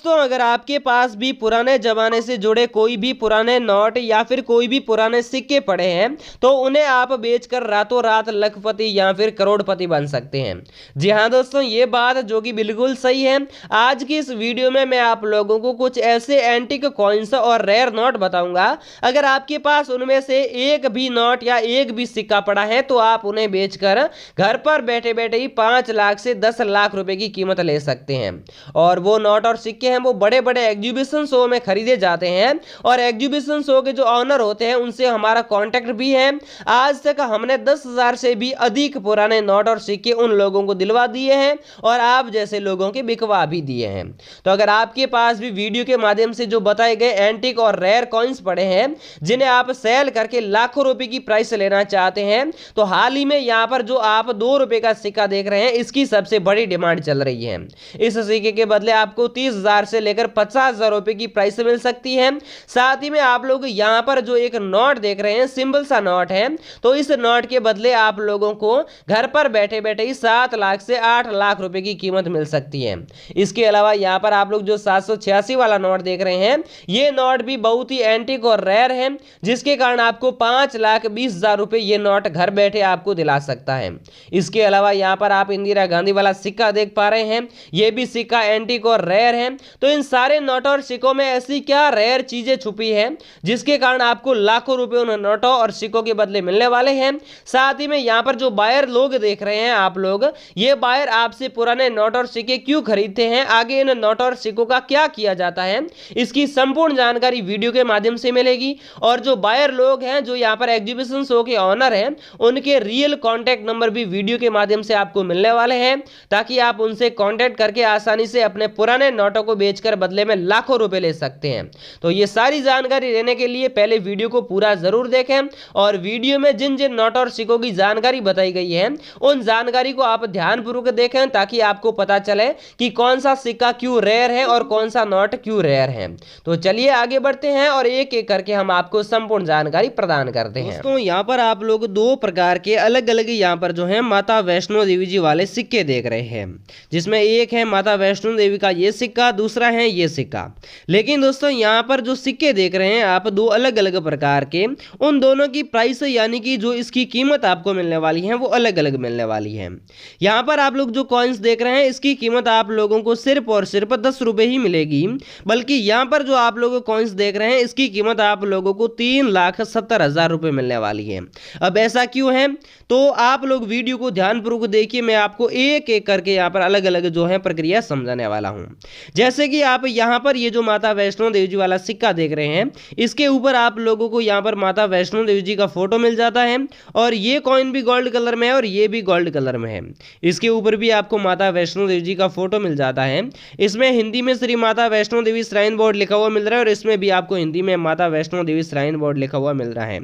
दोस्तों अगर आपके पास भी पुराने जमाने से जुड़े कोई भी पुराने नोट या फिर कोई भी पुराने सिक्के पड़े हैं तो उन्हें आप बेचकर रातों रात लखपति या फिर करोड़पति बन सकते हैं। जी हाँ दोस्तों, ये बात जो कि बिल्कुल सही है। आज की इस वीडियो में मैं आप लोगों को कुछ ऐसे एंटिक कॉइन्स और रेयर नोट बताऊंगा। अगर आपके पास उनमें से एक भी नोट या एक भी सिक्का पड़ा है तो आप उन्हें बेचकर घर पर बैठे बैठे ही 5 लाख से 10 लाख रुपए की कीमत ले सकते हैं। और वो नोट और सिक्के हैं वो बड़े बड़े एग्जीबिशन शो में खरीदे जाते हैं और एग्जीबिशन शो के जो ऑनर होते हैं उनसे हमारा कांटेक्ट भी है। आज तक हमने 10,000 से भी अधिक पुराने नोट और सिक्के उन लोगों को दिलवा दिए हैं और आप जैसे लोगों के बिकवा भी दिए हैं। तो अगर आपके पास भी वीडियो के माध्यम से जो बताए गए एंटिक और रेयर कॉइन्स पड़े हैं जिन्हें आप सेल करके लाखों रुपए की प्राइस लेना चाहते हैं तो हाल ही में यहां पर जो आप 2 रुपए का सिक्का देख रहे हैं इसकी सबसे बड़ी डिमांड चल रही है। इस सिक्के के बदले आपको 30,000 से लेकर 50,000 रुपए की प्राइस मिल सकती है। साथ ही में आप लोग यहां पर जो एक नोट देख रहे हैं सिंपल सा नोट है, तो इस नोट के बदले आप लोगों को घर पर बैठे बैठे ही 7 लाख से 8 लाख रुपए की कीमत मिल सकती है। इसके अलावा यहां पर आप लोग जो 786 वाला नोट देख रहे हैं ये नोट भी बहुत ही एंटिक और रेयर है, जिसके कारण आपको 5,20,000 रुपए ये नोट घर बैठे आपको दिला सकता है। इसके अलावा यहां पर आप इंदिरा गांधी वाला सिक्का देख पा रहे हैं, यह भी सिक्का एंटिक और रेयर है। तो इन सारे नोटों और सिक्कों में ऐसी क्या रेयर चीजें छुपी है जिसके कारण आपको लाखों रुपए उन नोटों और सिक्कों के बदले मिलने वाले हैं। साथ ही में यहां पर जो बायर लोग देख रहे हैं आप लोग, ये बायर आपसे पुराने नोट और सिक्के क्यों खरीदते हैं, आगे इन नोट और सिक्कों का क्या किया जाता है, इसकी संपूर्ण जानकारी वीडियो के माध्यम से मिलेगी। और जो बायर लोग हैं जो यहां पर एग्जीबिशन शो के ऑनर हैं उनके रियल कॉन्टैक्ट नंबर भी वीडियो के माध्यम से आपको मिलने वाले हैं, ताकि आप उनसे कॉन्टैक्ट करके आसानी से अपने पुराने नोटों को बेचकर बदले में लाखों रुपए ले सकते हैं। तो ये सारी जानकारी लेने के लिए पहले वीडियो को पूरा जरूर देखें और वीडियो में जिन जिन नोट और सिक्कों की जानकारी बताई गई है उन जानकारी को आप ध्यानपूर्वक देखें, ताकि आपको पता चले कि कौन सा सिक्का क्यों रेयर है और कौन सा नोट क्यों रेयर है। तो चलिए आगे बढ़ते हैं और एक एक करके हम आपको संपूर्ण जानकारी प्रदान करते हैं। दोस्तों यहाँ पर आप लोग 2 प्रकार के अलग अलग यहाँ पर जो है माता वैष्णो देवी जी वाले सिक्के देख रहे हैं, जिसमें एक है माता वैष्णो देवी का ये सिक्का, दूसरा है ये सिक्का। लेकिन दोस्तों यहाँ पर जो सिक्के देख रहे हैं आप 2 अलग अलग प्रकार के, उन दोनों की प्राइस यानी कि जो इसकी कीमत आपको मिलने वाली है वो अलग अलग मिलने वाली है। यहाँ पर आप लोग जो कॉइन्स देख रहे हैं इसकी कीमत आप लोगों को सिर्फ और सिर्फ 10 रुपए ही मिलेगी, बल्कि यहाँ पर जो आप लोग कॉइन्स देख रहे हैं इसकी कीमत आप लोगों को 3,70,000 रुपए मिलने वाली है। अब ऐसा क्यों है, तो आप लोग वीडियो को ध्यानपूर्वक देखिए, मैं आपको एक एक करके यहाँ पर अलग अलग जो है प्रक्रिया समझाने वाला हूँ। जैसे कि आप यहाँ पर ये जो माता वैष्णो देवी जी वाला सिक्का देख रहे हैं इसके ऊपर आप लोगों को यहाँ पर माता वैष्णो देवी जी का फोटो मिल जाता है और ये कॉइन भी गोल्ड कलर में है और ये भी गोल्ड कलर में है। इसके ऊपर भी आपको माता वैष्णो देवी जी का फोटो मिल जाता है। इसमें हिंदी में श्री माता वैष्णो देवी श्राइन बोर्ड लिखा हुआ मिल रहा है और इसमें भी आपको हिंदी में माता वैष्णो देवी श्राइन बोर्ड लिखा हुआ मिल रहा है।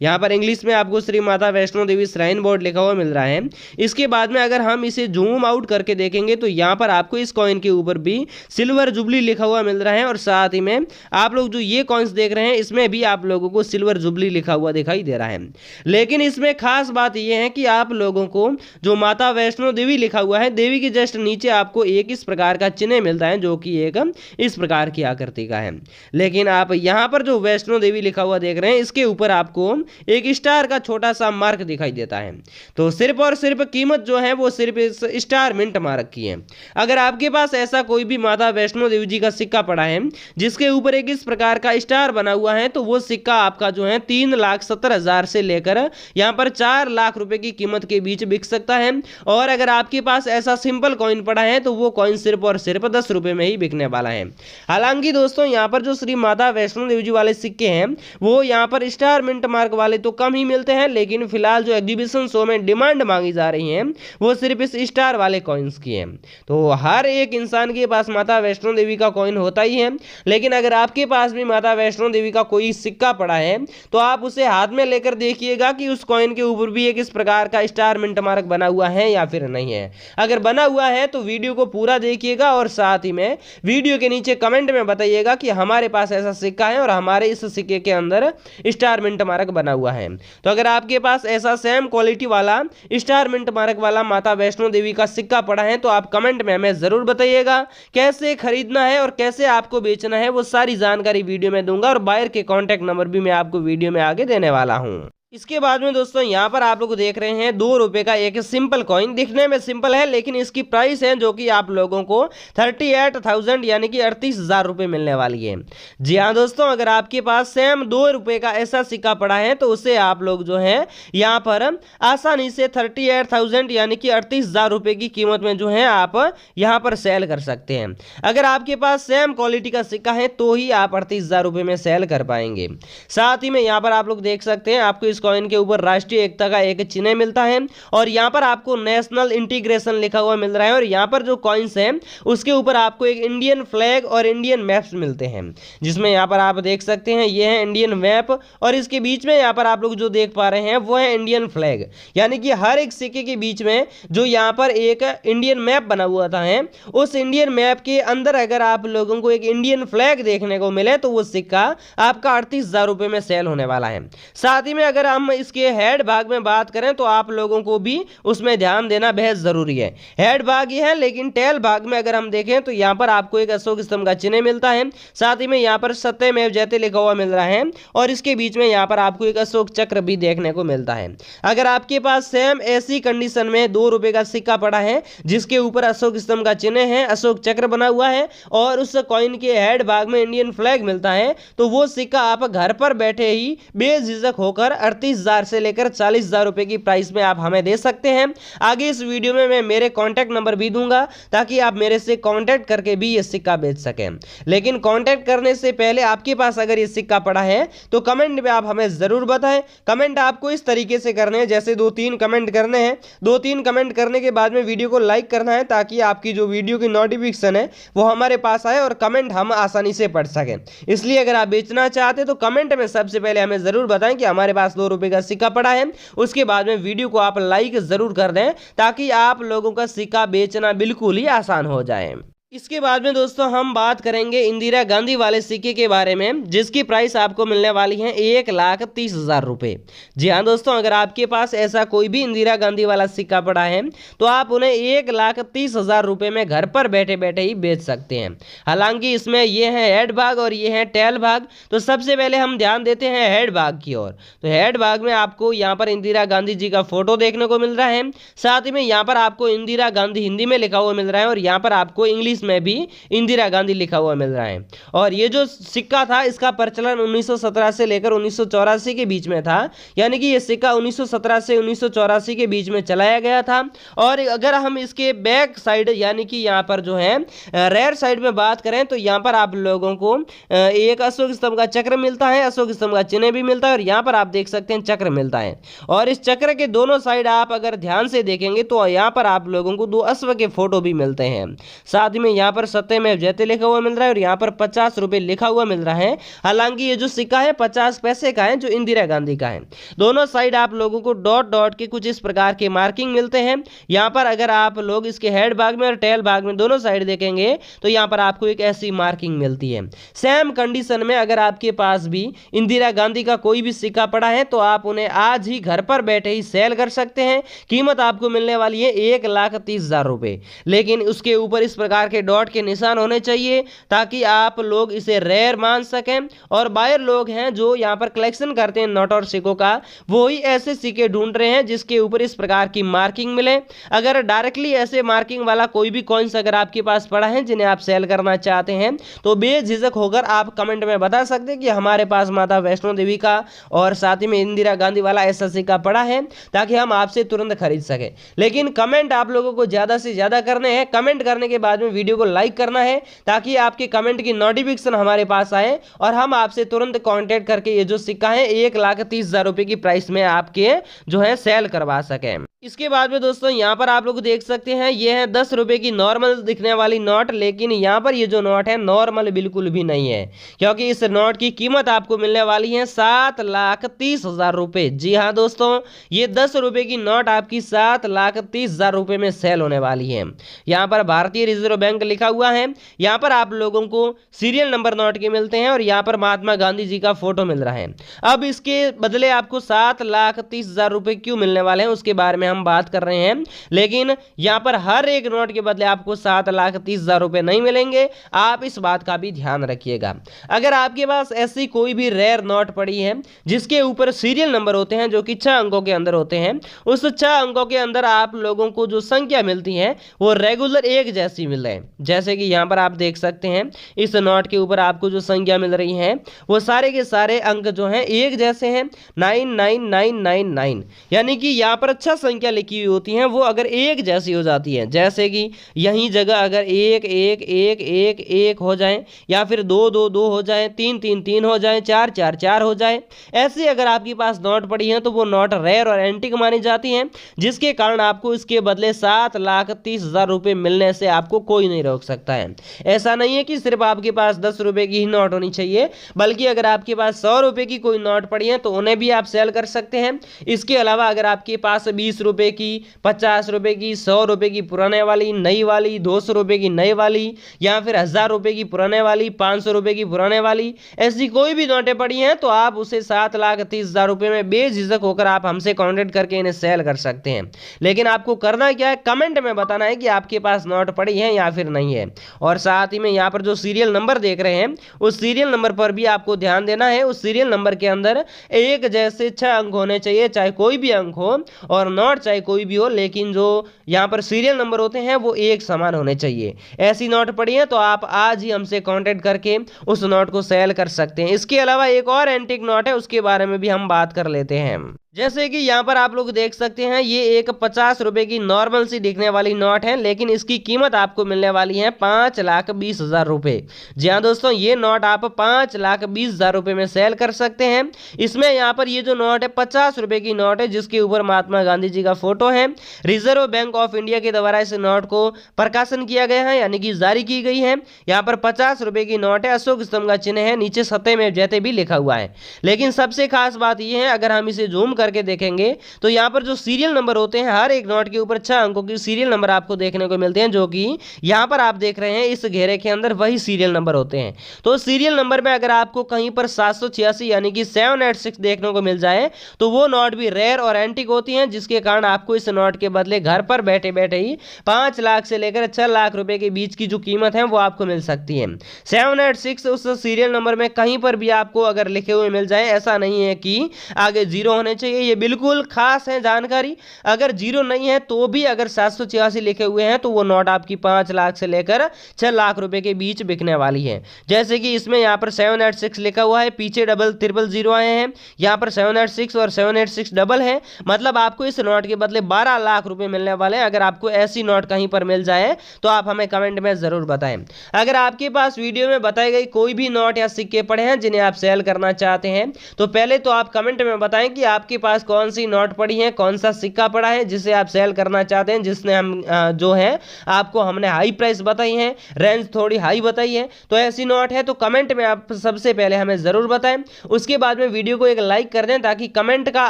यहाँ पर इंग्लिश में आपको श्री माता वैष्णो देवी श्राइन बोर्ड लिखा हुआ मिल रहा है। इसके बाद में अगर हम इसे जूम आउट करके देखेंगे तो यहाँ पर आपको इस कॉइन के ऊपर भी सिल्वर जुबली लिखा हुआ मिल रहा है और साथ ही में आप लोग जो ये कॉइन्स देख रहे हैं इसमें भी आप लोगों को सिल्वर जुबली लिखा हुआ दिखाई दे रहा है। लेकिन इसमें खास बात यह है कि आप लोगों को जो माता वैष्णो देवी लिखा हुआ है, देवी के जस्ट नीचे आपको एक इस प्रकार का चिन्ह मिलता है जो कि एक इस प्रकार की आकृति का है। लेकिन आप यहाँ पर जो वैष्णो देवी लिखा हुआ देख रहे हैं इसके ऊपर आपको एक स्टार का छोटा सा मार्क दिखाई देता है। तो सिर्फ और सिर्फ कीमत जो है वो सिर्फ इस स्टार मिंट मार्क की है। अगर आपके पास ऐसा कोई भी माता वैष्णो देवी जी का सिक्का पड़ा है जिसके ऊपर एक इस प्रकार का स्टार बना हुआ है तो वो सिक्का आपका जो है 3,70,000 से लेकर यहाँ पर 4 लाख रुपए की कीमत के बीच बिक सकता है। और अगर आपके पास ऐसा सिंपल कॉइन पड़ा है तो वो कॉइन सिर्फ और सिर्फ 10 रुपए में ही बिकने वाला है। हालांकि दोस्तों यहाँ पर जो श्री माता वैष्णो देवी जी वाले सिक्के हैं वो यहाँ पर स्टार मिंट मार्क वाले तो कम ही मिलते हैं, लेकिन फिलहाल जो एग्जीबिशन शो में डिमांड मांगी जा रही है वो सिर्फ इस स्टार वाले कॉइन्स की है। तो हर एक इंसान के पास माता वैष्णो देवी का कॉइन होता ही है, लेकिन अगर आपके पास भी माता वैष्णो देवी का कोई सिक्का पड़ा है तो आप उसे हाथ में लेकर देखिएगा कि उस कॉइन के ऊपर भी एक इस प्रकार का स्टार मिंट मार्क बना हुआ है या फिर नहीं है। अगर बना हुआ है तो वीडियो को पूरा देखिएगा और साथ ही में वीडियो के नीचे कमेंट में बताइएगा कि हमारे पास ऐसा सिक्का है और हमारे इस सिक्के के अंदर स्टार मिंट मार्क बना हुआ है। तो अगर आपके पास ऐसा सेम क्वालिटी वाला स्टार मिंट मार्क वाला माता वैष्णो देवी का सिक्का पड़ा है तो आप कमेंट में हमें जरूर बताइएगा। कैसे खरीदना है और कैसे आपको बेचना है वो सारी जानकारी वीडियो में दूंगा और बायर के कॉन्टैक्ट नंबर भी मैं आपको वीडियो में आगे देने वाला हूँ। इसके बाद में दोस्तों यहाँ पर आप लोग देख रहे हैं ₹2 का एक सिंपल कॉइन। दिखने में सिंपल है लेकिन इसकी प्राइस है जो कि आप लोगों को 38,000 यानी कि 38,000 रुपये मिलने वाली है। जी हाँ दोस्तों, अगर आपके पास सेम ₹2 का ऐसा सिक्का पड़ा है तो उसे आप लोग जो है यहाँ पर आसानी से 38,000 यानी कि 38,000 रुपये की कीमत में जो है आप यहाँ पर सेल कर सकते हैं। अगर आपके पास सेम क्वालिटी का सिक्का है तो ही आप 38,000 रुपये में सेल कर पाएंगे। साथ ही में यहाँ पर आप लोग देख सकते हैं आपको इस कॉइन के ऊपर राष्ट्रीय एकता का एक चिन्ह मिलता है और यहाँ पर आपको नेशनल इंटीग्रेशन लिखा हुआ मिल रहा है और यहाँ पर जो कॉइन्स हैं उसके ऊपर आपको एक इंडियन फ्लैग और इंडियन मैप्स मिलते हैं, जिसमें यहाँ पर आप देख सकते हैं ये है इंडियन मैप और इसके बीच में यहाँ पर आप लोग जो देख पा रहे हैं वो है इंडियन फ्लैग। यानी कि हर एक सिक्के के बीच में जो यहाँ पर एक इंडियन मैप बना हुआ था है, उस इंडियन मैप के अंदर अगर आप लोगों को एक इंडियन फ्लैग देखने को मिले तो वो सिक्का आपका 38,000 रुपये में सेल होने वाला है। साथ ही में अगर हम इसके हेड भाग में बात करें तो आप लोगों को भी उसमें ध्यान देना बेहद जरूरी है। हेड भाग ये है लेकिन टेल भाग में अगर हम देखें तो यहाँ पर आपको एक अशोक स्तंभ का चिन्ह मिलता है, साथ ही में यहाँ पर सत्यमेव जयते लिखा हुआ मिल रहा है और इसके बीच में यहाँ पर आपको एक अशोक चक्र भी देखने को मिलता है। अगर आपके पास सेम ऐसी कंडीशन में ₹2 का सिक्का पड़ा है जिसके ऊपर अशोक स्तंभ का चिन्ह है, अशोक चक्र बना हुआ है और उस कॉइन के हेड भाग में इंडियन फ्लैग मिलता है, तो वो सिक्का आप घर पर बैठे ही बेझिझक होकर 38,000 से लेकर 40,000 रुपए की प्राइस में आप हमें दे सकते हैं। आगे इस वीडियो में मैं मेरे कॉन्टैक्ट नंबर भी दूंगा ताकि आप मेरे से कॉन्टैक्ट करके भी ये सिक्का बेच सकें। लेकिन कॉन्टैक्ट करने से पहले आपके पास अगर ये सिक्का पड़ा है तो कमेंट में आप हमें जरूर बताएं। कमेंट आपको इस तरीके से करने हैं, जैसे 2-3 कमेंट करने हैं। 2-3 कमेंट करने के बाद में वीडियो को लाइक करना है ताकि आपकी जो वीडियो की नोटिफिकेशन है वो हमारे पास आए और कमेंट हम आसानी से पढ़ सकें। इसलिए अगर आप बेचना चाहते हैं तो कमेंट में सबसे पहले हमें जरूर बताएं कि हमारे पास ₹2 का सिक्का पड़ा है। उसके बाद में वीडियो को आप लाइक जरूर कर दें ताकि आप लोगों का सिक्का बेचना बिल्कुल ही आसान हो जाए। इसके बाद में दोस्तों हम बात करेंगे इंदिरा गांधी वाले सिक्के के बारे में, जिसकी प्राइस आपको मिलने वाली है 1,30,000 रुपये। जी हाँ दोस्तों, अगर आपके पास ऐसा कोई भी इंदिरा गांधी वाला सिक्का पड़ा है तो आप उन्हें 1,30,000 रुपये में घर पर बैठे बैठे ही बेच सकते हैं। हालांकि इसमें ये है हेड भाग और ये है टेल भाग। तो सबसे पहले हम ध्यान देते हैं हेड भाग की ओर। तो हेड भाग में आपको यहाँ पर इंदिरा गांधी जी का फोटो देखने को मिल रहा है, साथ ही में यहाँ पर आपको इंदिरा गांधी हिंदी में लिखा हुआ मिल रहा है और यहाँ पर आपको इंग्लिश में भी इंदिरा गांधी लिखा हुआ मिल रहा है। और ये जो सिक्का था इसका प्रचलन 1917 से लेकर 1984 के बीच में था, यानी कि ये सिक्का 1917 से 1984 के बीच में चलाया गया था। और अगर हम इसके बैक साइड यानी कि यहाँ पर जो है रेयर साइड में बात करें तो यहाँ पर आप लोगों को एक अशोक स्तंभ का चक्र मिलता है, अशोक स्तंभ का चिन्ह भी मिलता है और यहाँ पर आप देख सकते हैं चक्र मिलता है। और इस चक्र के दोनों साइड आप अगर ध्यान से देखेंगे तो यहाँ पर आप लोगों को 2 अश्व के फोटो भी मिलते हैं। साथ ही में यहाँ पर सत्यमेव जयते लिखा हुआ मिल रहा है और यहाँ पर 50 रुपए लिखा हुआ मिल रहा है। हालांकि ये जो सिक्का है 50 पैसे का है जो इंदिरा गांधी का है। दोनों साइड आप लोगों को डॉट डॉट के कुछ इस प्रकार के मार्किंग मिलते हैं। यहाँ पर अगर आप लोग इसके हेड भाग में और टेल भाग में दोनों साइड देखेंगे तो यहाँ पर आपको एक ऐसी मार्किंग मिलती है। सेम कंडीशन में अगर आपके पास भी इंदिरा गांधी का कोई भी सिक्का पड़ा है तो आप उन्हें आज ही घर पर बैठे ही सेल कर सकते हैं। कीमत आपको मिलने वाली है 1,30,000 रुपए, लेकिन उसके ऊपर इस प्रकार के डॉट के निशान होने चाहिए ताकि आप लोग इसे रेयर मान सकें। और बायर लोग हैं जो यहाँ पर कलेक्शन करते हैं नोट और सिक्कों का, वो ही ऐसे सिक्के ढूंढ रहे हैं जिसके ऊपर इस प्रकार की मार्किंग मिले। अगर डायरेक्टली ऐसे मार्किंग वाला कोई भी कॉइन्स अगर आपके पास पड़ा है जिन्हें आप सेल करना चाहते हैं तो बेझिझक होकर आप कमेंट में बता सकते हैं कि हमारे पास माता वैष्णो देवी का और साथ ही में इंदिरा गांधी वाला ऐसा सिक्का पड़ा है, ताकि हम आपसे तुरंत खरीद सके। लेकिन कमेंट आप लोगों को ज्यादा से ज्यादा करने हैं। कमेंट करने के बाद में वीडियो को लाइक करना है ताकि आपके कमेंट की नोटिफिकेशन हमारे पास आए और हम आपसे तुरंत कांटेक्ट करके ये जो सिक्का है 1,30,000 रुपए की प्राइस में आपके जो है सेल करवा सके। इसके बाद में दोस्तों यहाँ पर आप लोग देख सकते हैं ये है 10 रुपए की नॉर्मल दिखने वाली नोट, लेकिन यहाँ पर ये जो नोट है नॉर्मल बिल्कुल भी नहीं है, क्योंकि इस नोट की कीमत आपको मिलने वाली है 7,30,000 रुपए। जी हाँ दोस्तों, ये 10 रुपए की नोट आपकी 7,30,000 रुपए में सेल होने वाली है। यहाँ पर भारतीय रिजर्व बैंक लिखा हुआ है। यहाँ पर आप लोगों को सीरियल नंबर नोट के मिलते हैं और यहाँ पर महात्मा गांधी जी का फोटो मिल रहा है। अब इसके बदले आपको 7,30,000 रुपए क्यों मिलने वाले हैं उसके बारे में हम बात कर रहे हैं, लेकिन यहाँ पर हर एक नोट के बदले आपको 7,30,000 रुपए नहीं मिलेंगे। आप इस बात का भी ध्यान रखिएगा। अगर आपके पास ऐसी कोई भी रेयर नोट पड़ी है जिसके ऊपर सीरियल नंबर होते हैं जो कि 6 अंकों के अंदर होते हैं, उस 6 अंकों के अंदर आप लोगों को जो संख्या मिलती है वो रेगुलर एक जैसी मिल रही है। जैसे कि यहाँ पर आप देख सकते हैं इस नोट के ऊपर आपको जो संख्या मिल रही है वो सारे के सारे अंक जो हैं एक जैसे हैं, 99999, यानी कि यहाँ पर अच्छा संख्या लिखी हुई होती है वो अगर एक जैसी हो जाती है, जैसे कि यहीं जगह अगर 1 1 1 1 1 हो जाए, या फिर 2 2 2 हो जाए, 3 3 3 हो जाए, 4 4 4 हो जाए, ऐसे अगर आपके पास नोट पड़ी है तो वो नोट रेयर और एंटीक मानी जाती हैं, जिसके कारण आपको इसके बदले 7,30,000 रुपए मिलने से आपको कोई नहीं रोक सकता है। ऐसा नहीं है कि सिर्फ आपके पास 10 रुपए की ही नोट होनी चाहिए, बल्कि अगर आपके पास 100 रुपए की कोई नोट पड़ी है तो उन्हें भी आप सेल कर सकते हैं। इसके अलावा अगर आपके पास 20 रुपए की, 50 रुपए की, 100 रुपए की पुराने वाली, नई वाली, 200 रुपए की नई वाली, या फिर 1000 रुपए की पुराने वाली, 500 रुपए की पुराने वाली, ऐसी कोई भी नोटें पड़ी हैं तो आप उसे 7,30,000 रुपए में बेझिझक होकर आप हमसे कॉन्टेक्ट करके इन्हें सेल कर सकते हैं। लेकिन आपको करना क्या है, कमेंट में बताना है कि आपके पास नोट पड़ी है या फिर नहीं है। और साथ ही में यहाँ पर जो सीरियल नंबर देख रहे हैं उस सीरियल नंबर पर भी आपको ध्यान देना है। उस सीरियल नंबर के अंदर एक जैसे 6 अंक होने चाहिए, चाहे कोई भी अंक हो, और नोट चाहे कोई भी हो, लेकिन जो यहाँ पर सीरियल नंबर होते हैं वो एक समान होने चाहिए। ऐसी नोट पड़ी है तो आप आज ही हमसे कांटेक्ट करके उस नोट को सेल कर सकते हैं। इसके अलावा एक और एंटीक नोट है, उसके बारे में भी हम बात कर लेते हैं। जैसे कि यहाँ पर आप लोग देख सकते हैं ये एक 50 रुपए की नॉर्मल सी दिखने वाली नोट है, लेकिन इसकी कीमत आपको मिलने वाली है 5,20,000 रुपए। जी हाँ दोस्तों, ये नोट आप 5,20,000 रुपए में सेल कर सकते हैं। इसमें यहाँ पर ये जो नोट है 50 रुपए की नोट है, जिसके ऊपर महात्मा गांधी जी का फोटो है। रिजर्व बैंक ऑफ इंडिया के द्वारा इस नोट को प्रकाशन किया गया है, यानी कि जारी की गई है। यहाँ पर 50 रुपए की नोट है, अशोक स्तंभ का चिन्ह है, नीचे सत्य में जयते भी लिखा हुआ है। लेकिन सबसे खास बात यह है, अगर हम इसे जूम करके देखेंगे तो यहाँ पर जो सीरियल नंबर होते हैं हर एक नोट के ऊपर 6 अंकों की सीरियल नंबर आपको देखने को मिलते हैं, जो कि यहाँ पर आप देख रहे हैं इस घेरे के अंदर वही सीरियल नंबर होते हैं। तो सीरियल नंबर में अगर आपको कहीं पर 786 यानी कि 786 देखने को मिल जाए तो वो नोट भी रेयर और एंटीक होती हैं, जिसके कारण आपको इस नोट के बदले घर पर बैठे बैठे ही 5 लाख से लेकर 6 लाख रुपए के बीच की जो कीमत है वो आपको मिल सकती है। 786 उस सीरियल नंबर में कहीं पर भी आपको अगर लिखे हुए मिल जाए, ऐसा नहीं है कि आगे 0 होने चाहिए, ये बिल्कुल खास है जानकारी। अगर 0 नहीं है तो भी अगर 786 लिखे हुए हैं तो वो नोट आपकी 5 लाख से लेकर 6 लाख रुपए के बीच बिकने वाली है। जैसे कि इसमें यहाँ पर 786 लिखा हुआ है, पीछे डबल 000 आए हैं, यहाँ पर 786 और 786 डबल है, मतलब आपको इस नोट के बदले 12 लाख रुपए मिलने वाले हैं। अगर आपको ऐसी नोट कहीं पर मिल जाए तो आप हमें कमेंट में जरूर बताएं। अगर आपके पास वीडियो में बताई गई कोई भी नोट या सिक्के पड़े हैं जिन्हें आप सेल करना चाहते हैं तो पहले तो आप कमेंट में बताएं कि आपके पास कौन सी नोट पड़ी है, कौन सा सिक्का पड़ा है जिसे आप सेल करना चाहते हैं, जिसने हम जो है आपको हमने हाई प्राइस बताई है, रेंज थोड़ी हाई बताई है। तो ऐसी नोट है तो कमेंट में आप सबसे पहले हमें जरूर बताएं। उसके बाद में वीडियो को एक लाइक कर दें ताकि कमेंट का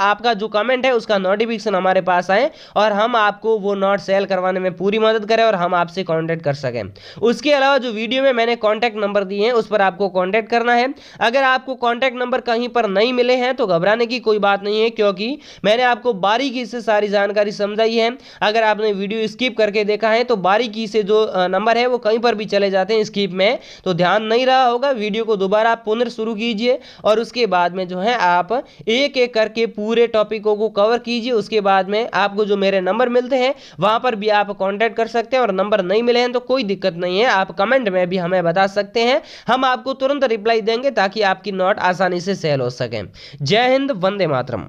आपका जो कमेंट है उसका नोटिफिकेशन हमारे पास आए और हम आपको वो नोट सेल करवाने में पूरी मदद करें और हम आपसे कॉन्टेक्ट कर सकें। उसके अलावा जो वीडियो में मैंने कॉन्टैक्ट नंबर दिए हैं उस पर आपको कॉन्टैक्ट करना है। अगर आपको कॉन्टैक्ट नंबर कहीं पर नहीं मिले हैं तो घबराने की कोई बात नहीं है, क्योंकि मैंने आपको बारीकी से सारी जानकारी समझाई है। अगर आपने वीडियो स्किप करके देखा है तो बारीकी से जो नंबर है वो कहीं पर भी चले जाते हैं स्किप में, तो ध्यान नहीं रहा होगा। वीडियो को दोबारा पुनः शुरू कीजिए और उसके बाद में जो है आप एक एक करके पूरे टॉपिकों को कवर कीजिए। उसके बाद में आपको जो मेरे नंबर मिलते हैं वहां पर भी आप कांटेक्ट कर सकते हैं, और नंबर नहीं मिले हैं तो कोई दिक्कत नहीं है, आप कमेंट में भी हमें बता सकते हैं, हम आपको तुरंत रिप्लाई देंगे ताकि आपकी नोट आसानी से सेल हो सके। जय हिंद, वंदे मातरम।